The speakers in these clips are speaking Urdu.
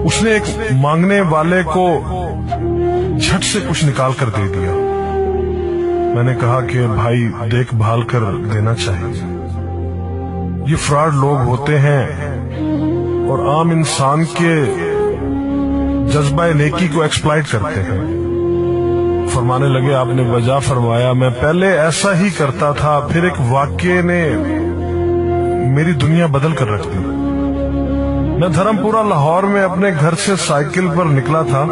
اس نے ایک مانگنے والے کو جھٹ سے کچھ نکال کر دے دیا۔ میں نے کہا کہ بھائی دیکھ بھال کر دینا چاہیے، یہ فراڈ لوگ ہوتے ہیں اور عام انسان کے جذبہ نیکی کو ایکسپلائٹ کرتے ہیں۔ فرمانے لگے آپ نے وجہ فرمایا میں پہلے ایسا ہی کرتا تھا، پھر ایک واقعے نے میری دنیا بدل کر رکھ دی۔ میں دھرم پورہ لاہور میں اپنے گھر سے سائیکل پر نکلا تھا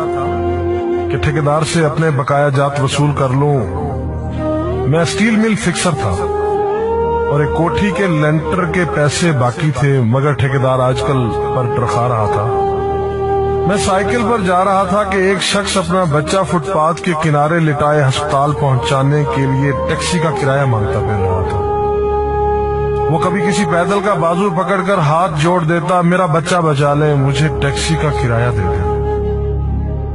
کہ ٹھیکیدار سے اپنے بقایا جات وصول کر لوں۔ میں اسٹیل مل فکسر تھا اور ایک کوٹھی کے لینٹر کے پیسے باقی تھے، مگر ٹھیکیدار آج کل پر ٹرخا رہا تھا۔ میں سائیکل پر جا رہا تھا کہ ایک شخص اپنا بچہ فٹ پاتھ کے کنارے لٹائے ہسپتال پہنچانے کے لیے ٹیکسی کا کرایہ مانگتا پھر رہا تھا۔ وہ کبھی کسی پیدل کا بازو پکڑ کر ہاتھ جوڑ دیتا، میرا بچہ بچا لے، مجھے ٹیکسی کا کرایہ دے دے۔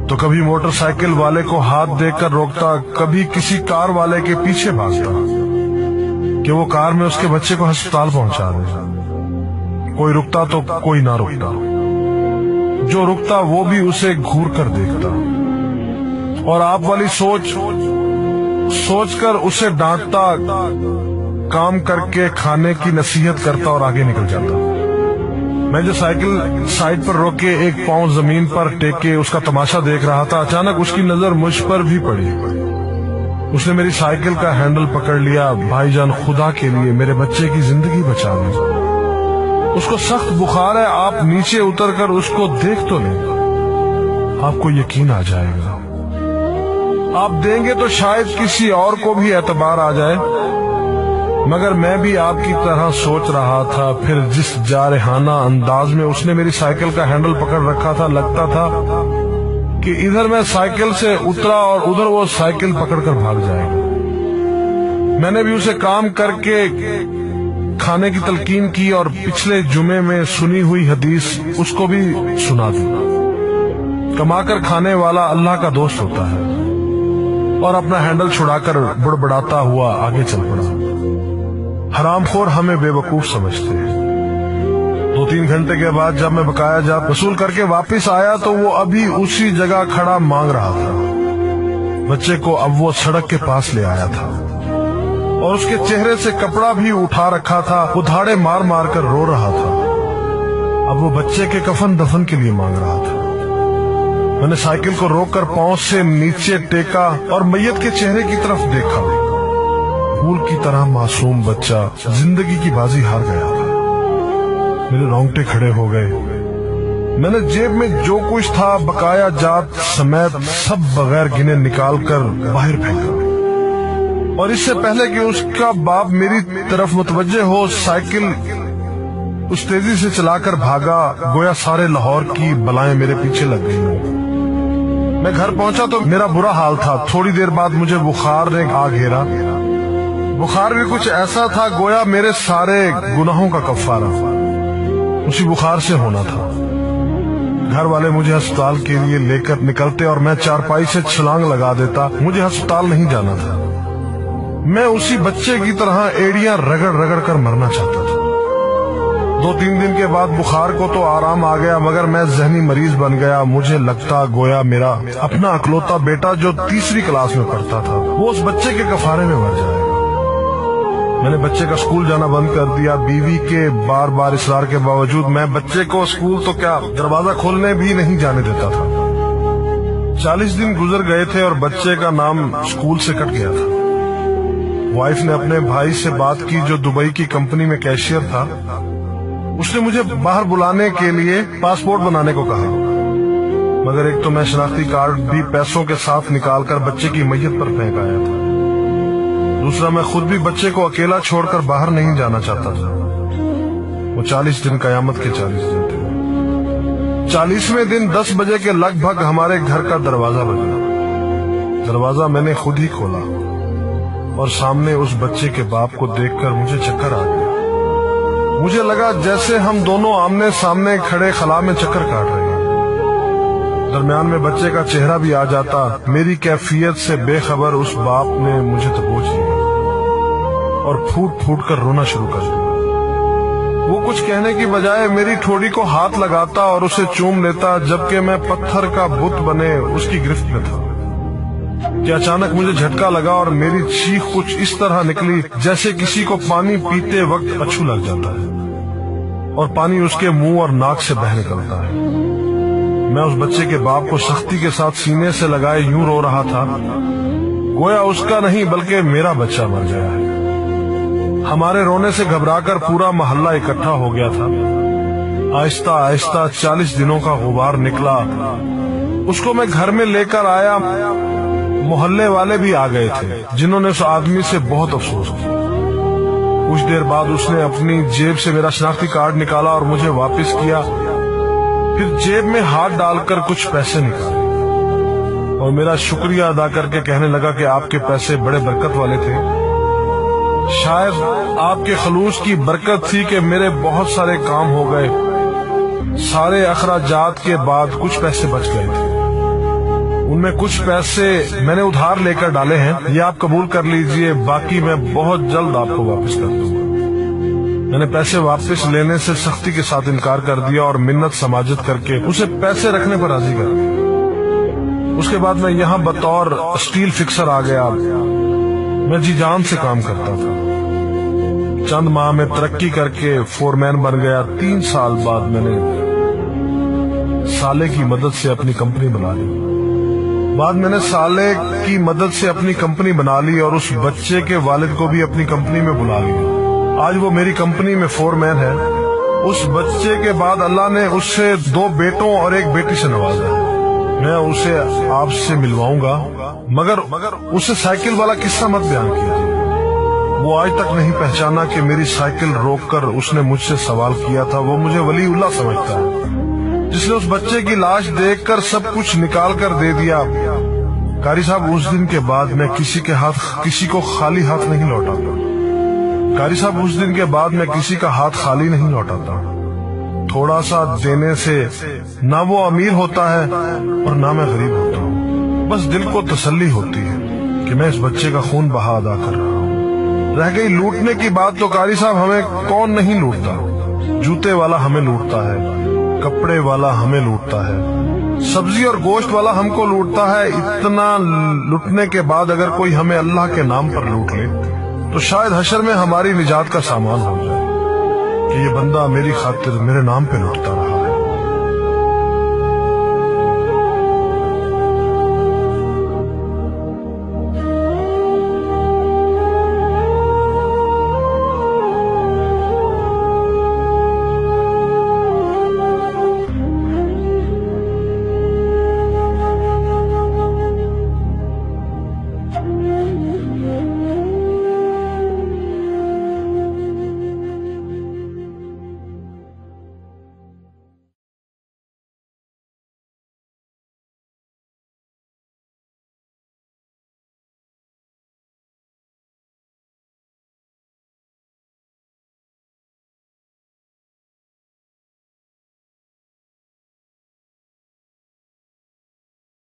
تو کبھی موٹر سائیکل والے کو ہاتھ دے کر روکتا، کبھی کسی کار والے کے پیچھے بھاگتا کہ وہ کار میں اس کے بچے کو ہسپتال پہنچا دے۔ کوئی رکتا تو کوئی نہ رکتا، جو رکتا وہ بھی اسے گھور کر دیکھتا اور آپ والی سوچ کر اسے ڈانٹتا، کام کر کے کھانے کی نصیحت کرتا اور آگے نکل جاتا۔ میں جو سائیکل سائیڈ پر روک کے ایک پاؤں زمین پر ٹیک کے اس کا تماشا دیکھ رہا تھا، اچانک اس کی نظر مجھ پر بھی پڑی۔ اس نے میری سائیکل کا ہینڈل پکڑ لیا۔ بھائی جان خدا کے لیے میرے بچے کی زندگی بچا لیں، اس کو سخت بخار ہے، آپ نیچے اتر کر اس کو دیکھ تو لیں، آپ کو یقین آ جائے گا۔ آپ دیں گے تو شاید کسی اور کو بھی اعتبار آ جائے، مگر میں بھی آپ کی طرح سوچ رہا تھا۔ پھر جس جارحانہ انداز میں اس نے میری سائیکل کا ہینڈل پکڑ رکھا تھا، لگتا تھا کہ ادھر میں سائیکل سے اترا اور ادھر وہ سائیکل پکڑ کر بھاگ جائے گا۔ میں نے بھی اسے کام کر کے کھانے کی تلقین کی اور پچھلے جمعے میں سنی ہوئی حدیث اس کو بھی سنا دی۔ کما کر کھانے والا اللہ کا دوست ہوتا ہے، اور اپنا ہینڈل چھڑا کر بڑبڑاتا ہوا آگے چل پڑا۔ حرام خور ہمیں بے وقوف سمجھتے ہیں۔ 2-3 گھنٹے کے بعد جب میں بقایا جات وصول کر کے واپس آیا تو وہ ابھی اسی جگہ کھڑا مانگ رہا تھا۔ بچے کو اب وہ سڑک کے پاس لے آیا تھا اور اس کے چہرے سے کپڑا بھی اٹھا رکھا تھا، وہ دھاڑے مار مار کر رو رہا تھا۔ اب وہ بچے کے کفن دفن کے لیے مانگ رہا تھا۔ میں نے سائیکل کو روک کر پاؤں سے نیچے ٹیکا اور میت کے چہرے کی طرف دیکھا۔ پھول کی طرح معصوم بچہ زندگی کی بازی ہار گیا تھا۔ میرے رونگٹے کھڑے ہو گئے۔ میں نے جیب میں جو کچھ تھا بقایا جات سمیت سب بغیر گنے نکال کر باہر پھینکا، اور اس سے پہلے کہ اس کا باپ میری طرف متوجہ ہو، سائیکل اس تیزی سے چلا کر بھاگا گویا سارے لاہور کی بلائیں میرے پیچھے لگ گئی ہوں۔ میں گھر پہنچا تو میرا برا حال تھا۔ تھوڑی دیر بعد مجھے بخار نے آ گھیرا۔ بخار بھی کچھ ایسا تھا گویا میرے سارے گناہوں کا کفارہ اسی بخار سے ہونا تھا۔ گھر والے مجھے ہسپتال کے لیے لے کر نکلتے اور میں چارپائی سے چھلانگ لگا دیتا۔ مجھے ہسپتال نہیں جانا تھا، میں اسی بچے کی طرح ایڑیاں رگڑ رگڑ کر مرنا چاہتا تھا۔ 2-3 دن کے بعد بخار کو تو آرام آ گیا، مگر میں ذہنی مریض بن گیا۔ مجھے لگتا گویا میرا اپنا اکلوتا بیٹا جو 3ری کلاس میں پڑھتا تھا وہ اس بچے کے کفارے میں مر جائے گا۔ میں نے بچے کا اسکول جانا بند کر دیا۔ بیوی کے بار بار اصرار کے باوجود میں بچے کو اسکول تو کیا دروازہ کھولنے بھی نہیں جانے دیتا تھا۔ 40 دن گزر گئے تھے اور بچے کا نام اسکول سے کٹ گیا تھا۔ وائف نے اپنے بھائی سے بات کی جو دبئی کی کمپنی میں کیشیئر تھا۔ اس نے مجھے باہر بلانے کے لیے پاسپورٹ بنانے کو کہا، مگر ایک تو میں شناختی کارڈ بھی پیسوں کے ساتھ نکال کر بچے کی میت پر پھینک آیا تھا، دوسرا میں خود بھی بچے کو اکیلا چھوڑ کر باہر نہیں جانا چاہتا تھا۔ وہ 40 دن قیامت کے 40 دن تھے۔ 40ویں دن 10 بجے کے لگ بھگ ہمارے گھر کا دروازہ بجا۔ دروازہ میں نے خود ہی کھولا اور سامنے اس بچے کے باپ کو دیکھ کر مجھے چکر آ گیا۔ مجھے لگا جیسے ہم دونوں آمنے سامنے کھڑے خلا میں چکر کاٹ رہے ہیں۔ درمیان میں بچے کا چہرہ بھی آ جاتا۔ میری کیفیت سے بے خبر اس باپ نے مجھے دبوچ لیا اور پھوٹ پھوٹ کر رونا شروع کر دیا۔ وہ کچھ کہنے کی بجائے میری ٹھوڑی کو ہاتھ لگاتا اور اسے چوم لیتا، جبکہ میں پتھر کا بت بنے اس کی گرفت میں تھا کہ اچانک مجھے جھٹکا لگا اور میری چیخ کچھ اس طرح نکلی جیسے کسی کو پانی پیتے وقت اچھو لگ جاتا ہے اور پانی اس کے منہ اور ناک سے بہہ نکلتا ہے۔ میں اس بچے کے باپ کو سختی کے ساتھ سینے سے لگائے یوں رو رہا تھا گویا اس کا نہیں بلکہ میرا بچہ مر گیا ہے۔ ہمارے رونے سے گھبرا کر پورا محلہ اکٹھا ہو گیا تھا۔ آہستہ آہستہ 40 دنوں کا غبار نکلا، اس کو میں گھر میں لے کر آیا۔ محلے والے بھی آ گئے تھے جنہوں نے اس آدمی سے بہت افسوس کیا۔ کچھ دیر بعد اس نے اپنی جیب سے میرا شناختی کارڈ نکالا اور مجھے واپس کیا، پھر جیب میں ہاتھ ڈال کر کچھ پیسے نکالے اور میرا شکریہ ادا کر کے کہنے لگا کہ آپ کے پیسے بڑے برکت والے تھے، شاید آپ کے خلوص کی برکت تھی کہ میرے بہت سارے کام ہو گئے۔ سارے اخراجات کے بعد کچھ پیسے بچ گئے تھے، ان میں کچھ پیسے میں نے ادھار لے کر ڈالے ہیں، یہ آپ قبول کر لیجئے، باقی میں بہت جلد آپ کو واپس کر دوں گا۔ میں نے پیسے واپس لینے سے سختی کے ساتھ انکار کر دیا اور منت سماجت کر کے اسے پیسے رکھنے پر راضی کر دیا۔ اس کے بعد میں یہاں بطور اسٹیل فکسر آ گیا۔ میں جی جان سے کام کرتا تھا، چند ماہ میں ترقی کر کے فورمین بن گیا۔ 3 سال بعد میں نے سالے کی مدد سے اپنی کمپنی بنا لی اور اس بچے کے والد کو بھی اپنی کمپنی میں بلا لیا۔ آج وہ میری کمپنی میں فورمین ہے۔ اس بچے کے بعد اللہ نے اس سے 2 بیٹوں اور 1 بیٹی سے نوازا ہے۔ میں اسے آپ سے ملواؤں گا، مگر اسے سائیکل والا قصہ مت بیان کیجیے۔ وہ آج تک نہیں پہچانا کہ میری سائیکل روک کر اس نے مجھ سے سوال کیا تھا۔ وہ مجھے ولی اللہ سمجھتا ہے جس نے اس بچے کی لاش دیکھ کر سب کچھ نکال کر دے دیا۔ قاری صاحب، اس دن کے بعد میں کسی کو خالی ہاتھ نہیں لوٹاتا۔ قاری صاحب، اس دن کے بعد میں کسی کا ہاتھ خالی نہیں لوٹاتا۔ تھوڑا سا دینے سے نہ وہ امیر ہوتا ہے اور نہ میں غریب ہوتا ہوں۔ بس دل کو تسلی ہوتی ہے کہ میں اس بچے کا خون بہا ادا کر رہا ہوں۔ رہ گئی لوٹنے کی بات تو قاری صاحب، ہمیں کون نہیں لوٹتا؟ جوتے والا ہمیں لوٹتا ہے، کپڑے والا ہمیں لوٹتا ہے، سبزی اور گوشت والا ہم کو لوٹتا ہے۔ اتنا لوٹنے کے بعد اگر کوئی ہمیں اللہ کے نام پر لوٹ لے تو شاید حشر میں ہماری نجات کا سامان ہو جائے کہ یہ بندہ میری خاطر میرے نام پہ لوٹتا رہا ہے۔